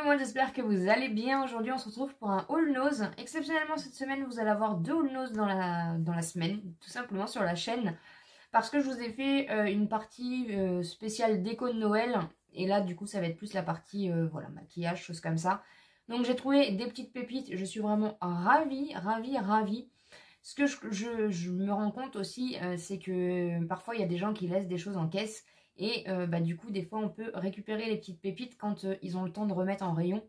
tout le monde, j'espère que vous allez bien. Aujourd'hui on se retrouve pour un haul nose. Exceptionnellement cette semaine vous allez avoir 2 haul nose dans la semaine, tout simplement sur la chaîne. Parce que je vous ai fait une partie spéciale déco de Noël. Et là du coup ça va être plus la partie voilà, maquillage, choses comme ça. Donc j'ai trouvé des petites pépites, je suis vraiment ravie. Ce que je me rends compte aussi, c'est que parfois il y a des gens qui laissent des choses en caisse. Et du coup, des fois, on peut récupérer les petites pépites quand ils ont le temps de remettre en rayon.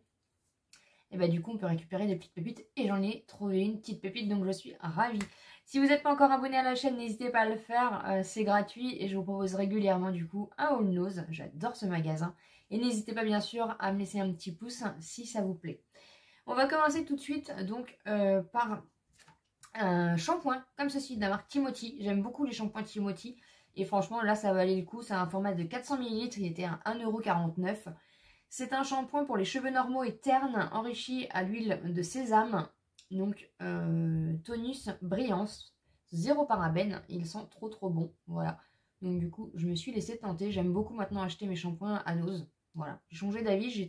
Et du coup, on peut récupérer des petites pépites. Et j'en ai trouvé une petite pépite, donc je suis ravie. Si vous n'êtes pas encore abonné à la chaîne, n'hésitez pas à le faire. C'est gratuit et je vous propose régulièrement du coup un haul nose. J'adore ce magasin. Et n'hésitez pas bien sûr à me laisser un petit pouce si ça vous plaît. On va commencer tout de suite donc par un shampoing comme ceci de la marque Timothy. J'aime beaucoup les shampoings Timothy. Et franchement, là, ça valait le coup. C'est un format de 400 ml. Il était à 1,49 €. C'est un shampoing pour les cheveux normaux et ternes, enrichi à l'huile de sésame. Donc, tonus, brillance, 0 parabènes. Ils sont trop bons. Voilà. Donc, du coup, je me suis laissée tenter. J'aime beaucoup maintenant acheter mes shampoings à nose. Voilà. J'ai changé d'avis. Je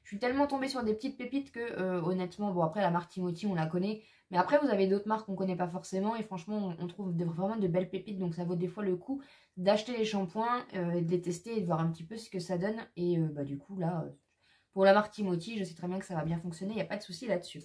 suis tellement tombée sur des petites pépites que, honnêtement, bon, après, la marque Timothy, on la connaît. Mais après, vous avez d'autres marques qu'on ne connaît pas forcément. Et franchement, on trouve vraiment de belles pépites. Donc, ça vaut des fois le coup d'acheter les shampoings, de les tester et de voir un petit peu ce que ça donne. Et du coup, là, pour la marque Timothy, je sais très bien que ça va bien fonctionner. Il n'y a pas de souci là-dessus.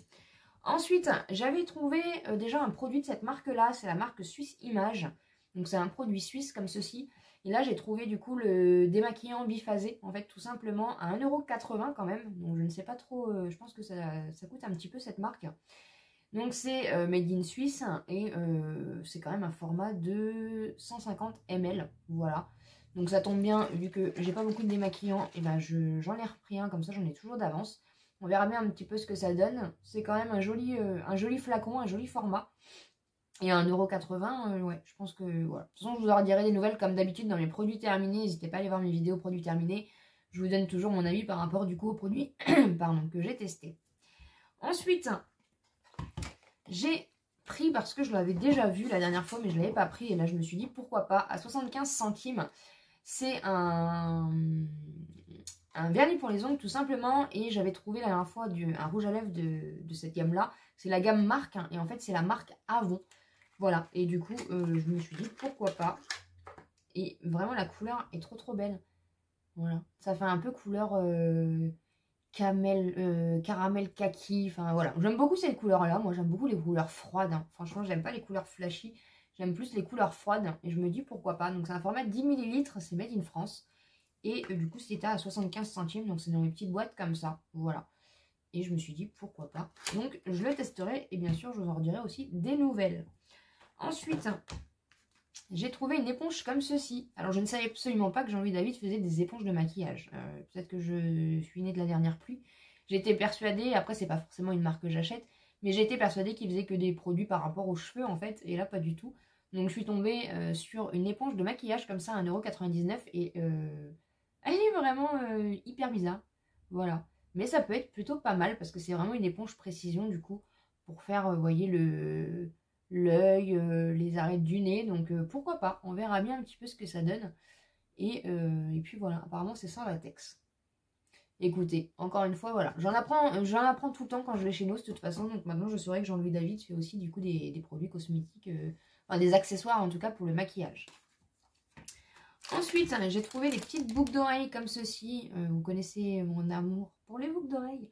Ensuite, j'avais trouvé déjà un produit de cette marque-là. C'est la marque Suisse Image. Donc, c'est un produit suisse comme ceci. Et là, j'ai trouvé du coup le démaquillant biphasé, en fait, tout simplement à 1,80 € quand même. Donc, je ne sais pas trop, je pense que ça coûte un petit peu cette marque. Donc, c'est made in Suisse et c'est quand même un format de 150 ml. Voilà. Donc, ça tombe bien, vu que j'ai pas beaucoup de démaquillants, et j'en ai repris un, comme ça, j'en ai toujours d'avance. On verra bien un petit peu ce que ça donne. C'est quand même un joli flacon, un joli format. Et à 1,80 €, ouais, je pense que voilà. De toute façon, je vous en redirai des nouvelles comme d'habitude dans mes produits terminés. N'hésitez pas à aller voir mes vidéos produits terminés. Je vous donne toujours mon avis par rapport du coup aux produits pardon, que j'ai testés. Ensuite, j'ai pris, parce que je l'avais déjà vu la dernière fois, mais je ne l'avais pas pris. Et là, je me suis dit, pourquoi pas, à 75 centimes. C'est un vernis pour les ongles, tout simplement. Et j'avais trouvé la dernière fois un rouge à lèvres de cette gamme-là. C'est la gamme Marc, hein, et en fait, c'est la marque Avon. Voilà, et du coup, je me suis dit, pourquoi pas. Et vraiment, la couleur est trop belle. Voilà, ça fait un peu couleur caramel kaki. Enfin, voilà, j'aime beaucoup cette couleur-là. Moi, j'aime beaucoup les couleurs froides. Hein. Franchement, j'aime pas les couleurs flashy. J'aime plus les couleurs froides. Et je me dis, pourquoi pas. Donc, c'est un format de 10 ml. C'est made in France. Et du coup, c'était à 75 centimes. Donc, c'est dans les petites boîtes comme ça. Voilà. Et je me suis dit, pourquoi pas. Donc, je le testerai. Et bien sûr, je vous en redirai aussi des nouvelles. Ensuite, j'ai trouvé une éponge comme ceci. Alors, je ne savais absolument pas que Jean-Louis David faisait des éponges de maquillage. Peut-être que je suis née de la dernière pluie. J'étais persuadée, après, c'est pas forcément une marque que j'achète, mais j'étais persuadée qu'il faisait que des produits par rapport aux cheveux, en fait. Et là, pas du tout. Donc, je suis tombée sur une éponge de maquillage comme ça, à 1,99 €. Et elle est vraiment hyper bizarre. Voilà. Mais ça peut être plutôt pas mal parce que c'est vraiment une éponge précision, du coup, pour faire, vous voyez, l'œil, les arêtes du nez, donc pourquoi pas, on verra bien un petit peu ce que ça donne. Et puis voilà, apparemment c'est sans latex. Écoutez, encore une fois, voilà, j'en apprends tout le temps quand je vais chez nous de toute façon, donc maintenant je saurai que Jean-Louis David fait aussi du coup des produits cosmétiques, enfin des accessoires en tout cas pour le maquillage. Ensuite, j'ai trouvé des petites boucles d'oreilles comme ceci, vous connaissez mon amour pour les boucles d'oreilles.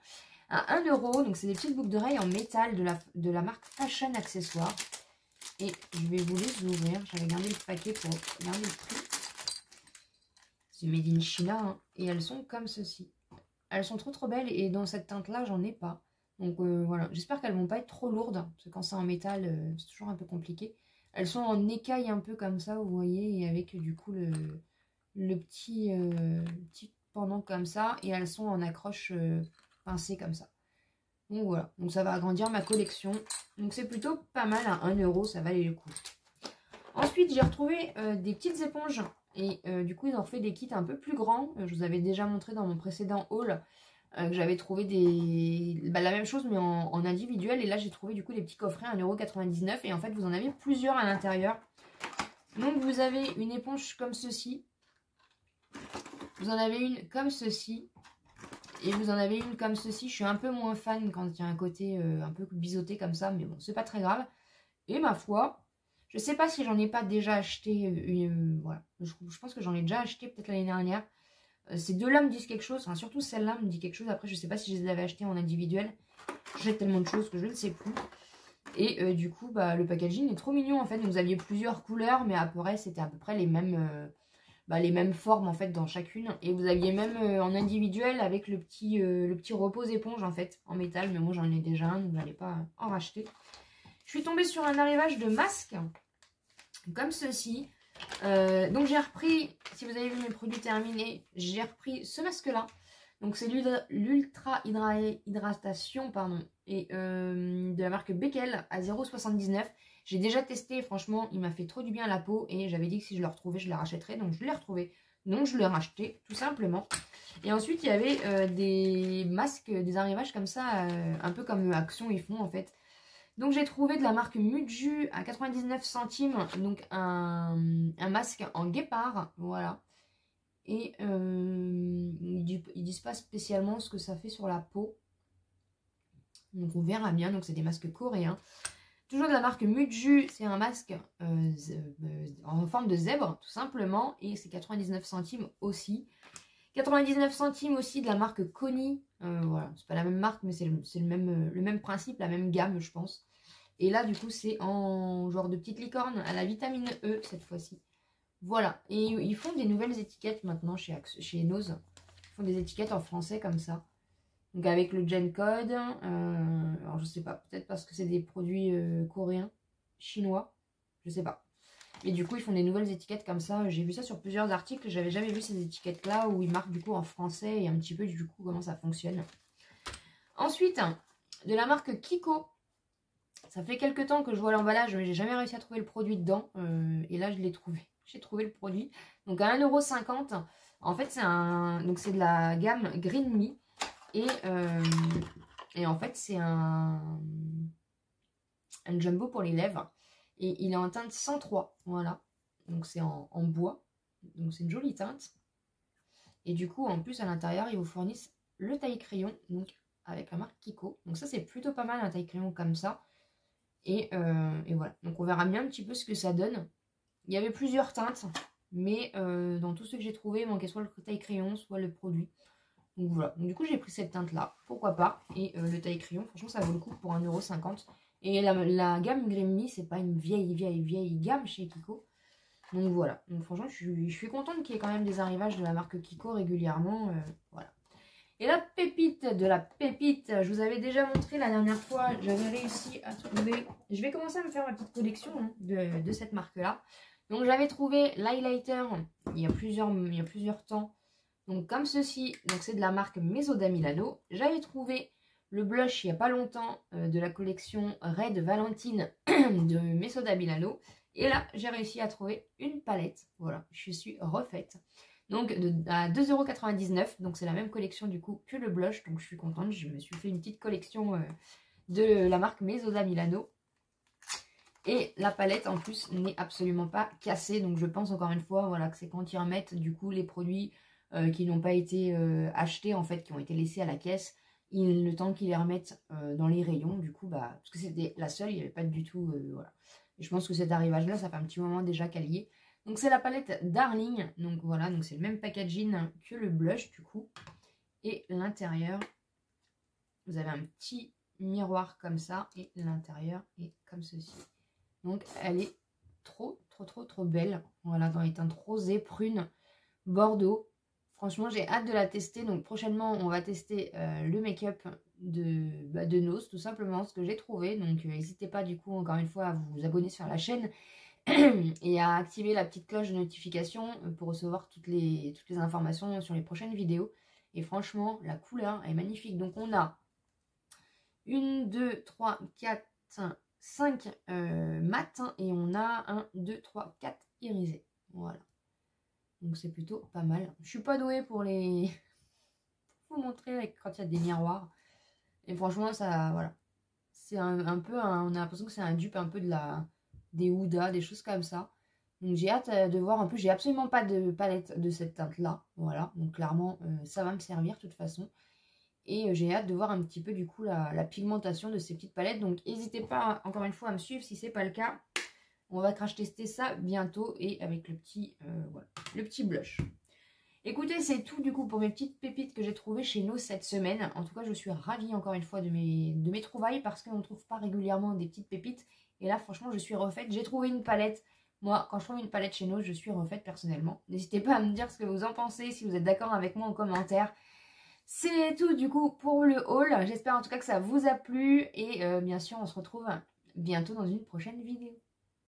À 1 €, donc c'est des petites boucles d'oreilles en métal de la marque Fashion Accessoires. Et je vais vous les ouvrir. J'avais gardé le paquet pour garder le prix. C'est made in China. Hein, et elles sont comme ceci. Elles sont trop belles. Et dans cette teinte-là, j'en ai pas. Donc voilà. J'espère qu'elles vont pas être trop lourdes. Parce que quand c'est en métal, c'est toujours un peu compliqué. Elles sont en écaille un peu comme ça, vous voyez. Et avec du coup le petit pendant comme ça. Et elles sont en accroche pincée comme ça. Donc voilà, donc ça va agrandir ma collection. Donc c'est plutôt pas mal à 1 €, ça valait le coup. Ensuite, j'ai retrouvé des petites éponges. Et du coup, ils ont fait des kits un peu plus grands. Je vous avais déjà montré dans mon précédent haul que j'avais trouvé la même chose mais en individuel. Et là, j'ai trouvé du coup des petits coffrets à 1,99 €. Et en fait, vous en avez plusieurs à l'intérieur. Donc vous avez une éponge comme ceci. Vous en avez une comme ceci. Et vous en avez une comme ceci. Je suis un peu moins fan quand il y a un côté un peu biseauté comme ça. Mais bon, c'est pas très grave. Et ma foi, je sais pas si j'en ai pas déjà acheté. Voilà. Je pense que j'en ai déjà acheté peut-être l'année dernière. Ces deux-là me disent quelque chose. Enfin, surtout celle-là me dit quelque chose. Après, je sais pas si je les avais achetées en individuel. J'ai tellement de choses que je ne sais plus. Et du coup, bah, le packaging est trop mignon en fait. Vous aviez plusieurs couleurs, mais après, c'était à peu près les mêmes formes en fait dans chacune. Et vous aviez même en individuel avec le petit repose-éponge en fait, en métal. Mais moi, j'en ai déjà un, donc j'allais pas en racheter. Je suis tombée sur un arrivage de masques, comme ceci. Donc j'ai repris, si vous avez vu mes produits terminés, j'ai repris ce masque-là. Donc c'est l'Ultra Hydratation, pardon, et de la marque Beckel à 0,79. J'ai déjà testé, franchement, il m'a fait trop du bien à la peau et j'avais dit que si je le retrouvais, je le rachèterais. Donc je l'ai retrouvé, donc je l'ai racheté, tout simplement. Et ensuite, il y avait des masques, des arrivages comme ça, un peu comme Action ils font en fait. Donc j'ai trouvé de la marque Mudju à 99 centimes, donc un masque en guépard, voilà. Et ils disent pas spécialement ce que ça fait sur la peau. Donc on verra bien, donc c'est des masques coréens. Toujours de la marque Mudju, c'est un masque en forme de zèbre, tout simplement. Et c'est 99 centimes aussi. 99 centimes aussi de la marque Koni. Voilà, c'est pas la même marque, mais c'est le même principe, la même gamme, je pense. Et là, du coup, c'est en genre de petite licorne à la vitamine E cette fois-ci. Voilà. Et ils font des nouvelles étiquetes maintenant chez Nose. Ils font des étiquettes en français comme ça. Donc avec le Gen Code. Alors je sais pas, peut-être parce que c'est des produits coréens, chinois. Je sais pas. Et du coup, ils font des nouvelles étiquettes comme ça. J'ai vu ça sur plusieurs articles. J'avais jamais vu ces étiquettes-là où ils marquent du coup en français et un petit peu du coup comment ça fonctionne. Ensuite, de la marque Kiko. Ça fait quelques temps que je vois l'emballage, mais j'ai jamais réussi à trouver le produit dedans. Et là, je l'ai trouvé. J'ai trouvé le produit. Donc à 1,50 €. En fait, c'est de la gamme Green Me. Et en fait, c'est un jumbo pour les lèvres. Et il est en teinte 103. Voilà. Donc c'est en bois. Donc c'est une jolie teinte. Et du coup, en plus, à l'intérieur, ils vous fournissent le taille-crayon. Donc avec la marque Kiko. Donc ça, c'est plutôt pas mal un taille-crayon comme ça. Et voilà, donc on verra bien un petit peu ce que ça donne. Il y avait plusieurs teintes, mais dans tous ceux que j'ai trouvé, il manquait soit le taille crayon, soit le produit. Donc voilà, donc, du coup j'ai pris cette teinte là, pourquoi pas. Et le taille crayon, franchement ça vaut le coup pour 1,50 €. Et la gamme Green Me, c'est pas une vieille gamme chez Kiko. Donc voilà, donc franchement je suis contente qu'il y ait quand même des arrivages de la marque Kiko régulièrement. Voilà. Et la pépite de la pépite, je vous avais déjà montré la dernière fois, j'avais réussi à trouver... Je vais commencer à me faire ma petite collection hein, de cette marque-là. Donc j'avais trouvé l'highlighter il y a plusieurs temps. Donc comme ceci, donc c'est de la marque Mesoda Milano. J'avais trouvé le blush il n'y a pas longtemps de la collection Red Valentine de Mesoda Milano. Et là, j'ai réussi à trouver une palette. Voilà, je suis refaite. Donc à 2,99 €. Donc c'est la même collection du coup que le blush. Donc je suis contente. Je me suis fait une petite collection de la marque Mesoda Milano. Et la palette en plus n'est absolument pas cassée. Donc je pense encore une fois voilà, que c'est quand ils remettent du coup les produits qui n'ont pas été achetés en fait, qui ont été laissés à la caisse. Le temps qu'ils les remettent dans les rayons. Du coup, bah, parce que c'était la seule, il n'y avait pas du tout... voilà. Et je pense que cet arrivage là, ça fait un petit moment déjà qu'elle y est. Donc c'est la palette Darling, donc voilà, donc c'est le même packaging que le blush du coup. Et l'intérieur, vous avez un petit miroir comme ça et l'intérieur est comme ceci. Donc elle est trop belle. Voilà, dans les teintes rosées, prunes, bordeaux. Franchement, j'ai hâte de la tester. Donc prochainement, on va tester le make-up de Nose, tout simplement, ce que j'ai trouvé. Donc n'hésitez pas du coup, encore une fois, à vous abonner sur la chaîne et à activer la petite cloche de notification pour recevoir toutes les informations sur les prochaines vidéos. Et franchement, la couleur est magnifique. Donc on a 1, 2, 3, 4, 5 mat et on a 1, 2, 3, 4 irisés. Voilà. Donc c'est plutôt pas mal. Je suis pas douée pour les... pour vous montrer quand il y a des miroirs. Et franchement, ça, voilà. C'est un peu, on a l'impression que c'est un dupe un peu des Huda, des choses comme ça. Donc j'ai hâte de voir. En plus, j'ai absolument pas de palette de cette teinte-là. Voilà, donc clairement, ça va me servir de toute façon. Et j'ai hâte de voir un petit peu du coup la pigmentation de ces petites palettes. Donc n'hésitez pas encore une fois à me suivre si c'est pas le cas. On va crash tester ça bientôt et avec le petit, voilà, le petit blush. Écoutez, c'est tout du coup pour mes petites pépites que j'ai trouvées chez nous cette semaine. En tout cas, je suis ravie encore une fois de mes trouvailles parce qu'on ne trouve pas régulièrement des petites pépites. Et là, franchement, je suis refaite. J'ai trouvé une palette. Moi, quand je trouve une palette chez nous, je suis refaite personnellement. N'hésitez pas à me dire ce que vous en pensez, si vous êtes d'accord avec moi en commentaire. C'est tout du coup pour le haul. J'espère en tout cas que ça vous a plu. Et bien sûr, on se retrouve bientôt dans une prochaine vidéo.